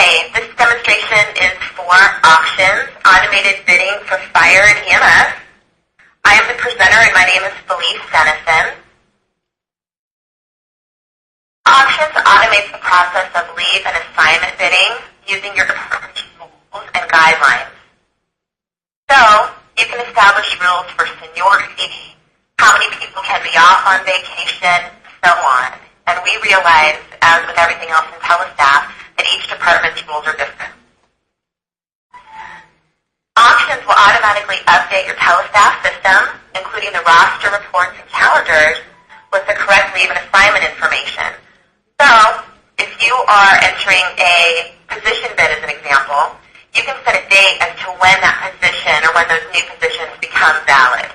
Okay, this demonstration is for auctions, automated bidding for fire and EMS. I am the presenter and my name is Felice Dennison. Auctions automates the process of leave and assignment bidding using your department's rules and guidelines. So, you can establish rules for seniority, how many people can be off on vacation, so on. And we realize, as with everything else in Telestaff, that each department's rules are different. Auctions will automatically update your Telestaff system, including the roster reports and calendars, with the correct leave and assignment information. So, if you are entering a position bid as an example, you can set a date as to when that position or when those new positions become valid.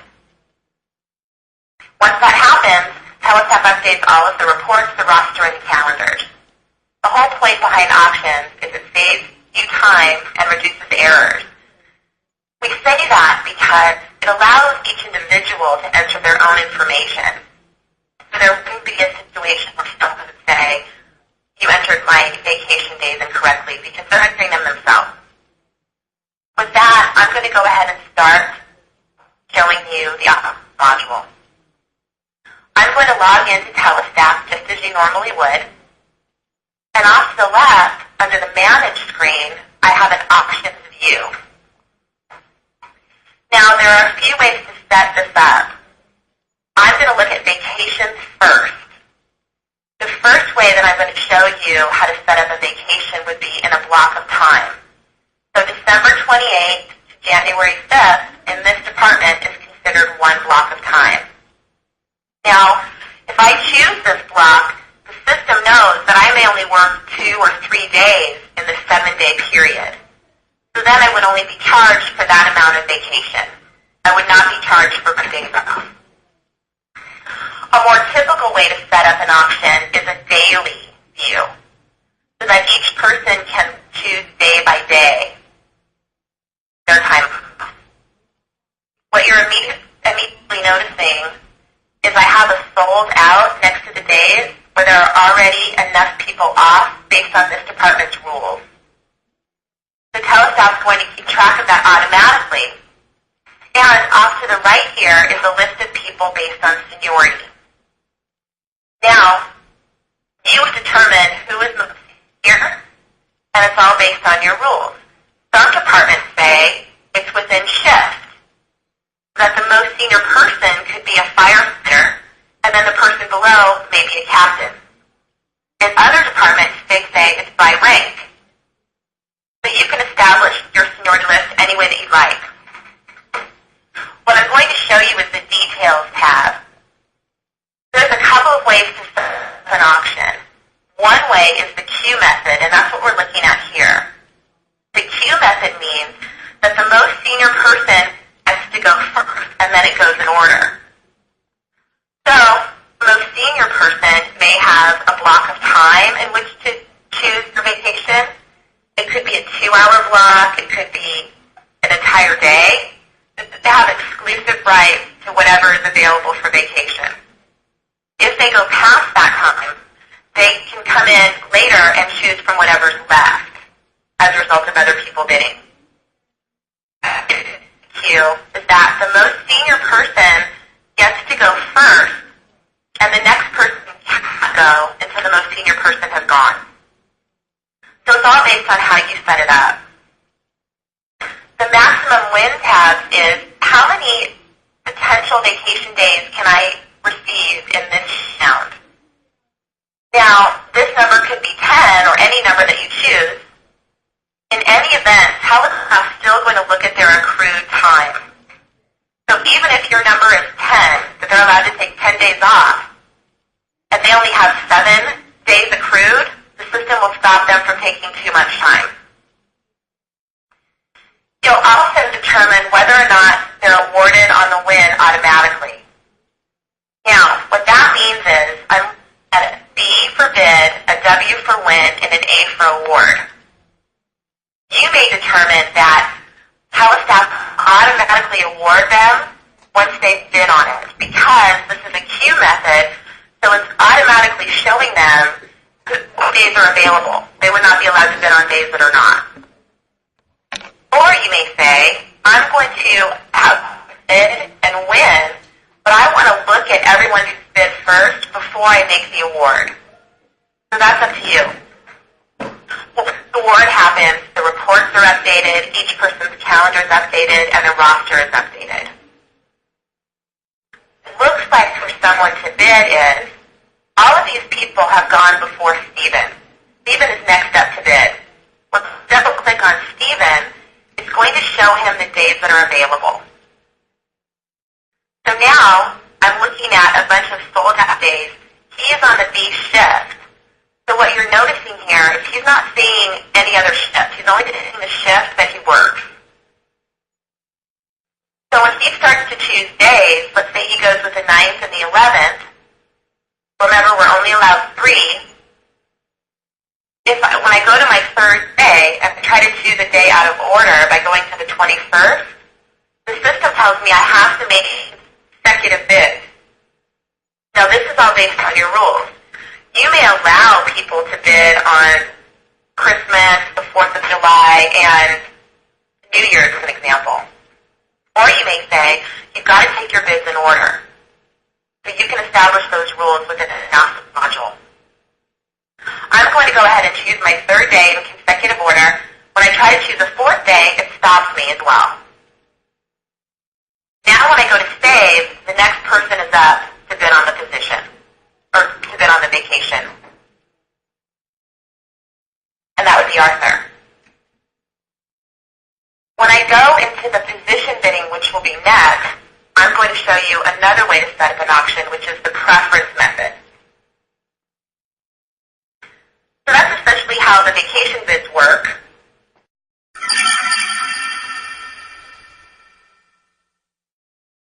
Once that happens, Telestaff updates all of the reports, the roster, and the calendars. The whole point behind auctions is it saves you time and reduces errors. We say that because it allows each individual to enter their own information. So there wouldn't be a situation where someone would say, you entered my vacation days incorrectly, because they're entering them themselves. With that, I'm going to go ahead and start showing you the module. I'm going to log into Telestaff just as you normally would. And off to the left, under the Manage screen, I have an Auctions view. Now, there are a few ways to set this up. I'm going to look at vacations first. The first way that I'm going to show you how to set up a vacation would be in a block of time. So December 28th to January 5th in this department is considered one block of time. Now, if I choose this block, the system knows that I may only work 2 or 3 days in the 7-day period. So then I would only be charged for that amount of vacation. I would not be charged for my days off. A more typical way to set up an auction is a daily view, so that each person can choose day by day their time. What you're immediately noticing is I have a sold out next to the days where there are already enough people off based on this department's rules. So Telestaff is going to keep track of that automatically. And off to the right here is a list of people based on seniority. Now, you would determine who is most senior, and it's all based on your rules. Some departments say it's within shift, that the most senior person could be a firefighter, and then the person below may be a captain. In other departments, they say it's by rank. So you can establish your seniority list any way that you'd like. What I'm going to show you is the Details tab. There's a couple of ways to set up an auction. One way is the queue method, and that's what we're looking at here. The queue method means that the most senior person has to go first, and then it goes in order. So, the most senior person may have a block of time in which to choose their vacation. It could be a 2-hour block. It could be an entire day. They have exclusive rights to whatever is available for vacation. If they go past that time, they can come in later and choose from whatever's left as a result of other people bidding. Q is that the most senior person gets to go first, and the next person can't go until the most senior person has gone. So it's all based on how you set it up. The maximum win tab is how many potential vacation days can I receive in this round. Now, this number could be 10 or any number that you choose. In any event, Telestaff is still going to look at their accrued time. So even if your number is 10, that they're allowed to take 10 days off, and they only have 7 days accrued, the system will stop them from taking too much time. You'll also determine whether or not they're awarded on the win automatically. Now, what that means is I'm at a B for bid, a W for win, and an A for award. You may determine that Telestaff automatically award them once they bid on it, because this is a queue method, so it's automatically showing them what days are available. They would not be allowed to bid on days that are not. Or you may say, I'm going to have bid and win, but I want to look at everyone who's bid first before I make the award. So that's up to you. Well, when the award happens, the reports are updated, each person's calendar is updated, and the roster is updated. It looks like for someone to bid is, all of these people have gone before Stephen. Stephen is next up to bid. When you double-click on Stephen, it's going to show him the days that are available. So now, I'm looking at a bunch of sold-out days. He is on the B shift. So what you're noticing here is he's not seeing any other shift. He's only seeing the shift that he works. So when he starts to choose days, let's say he goes with the 9th and the 11th, remember we're only allowed 3. When I go to my third day and try to choose a day out of order by going to the 21st, the system tells me I have to make consecutive bids. Now this is all based on your rules. You may allow people to bid on Christmas, the 4th of July, and New Year's as an example. Or you may say, you've got to take your bids in order. So you can establish those rules within an analysis module. I'm going to go ahead and choose my third day in consecutive order. When I try to choose a fourth day, it stops me as well. Now when I go to save, the next person is up.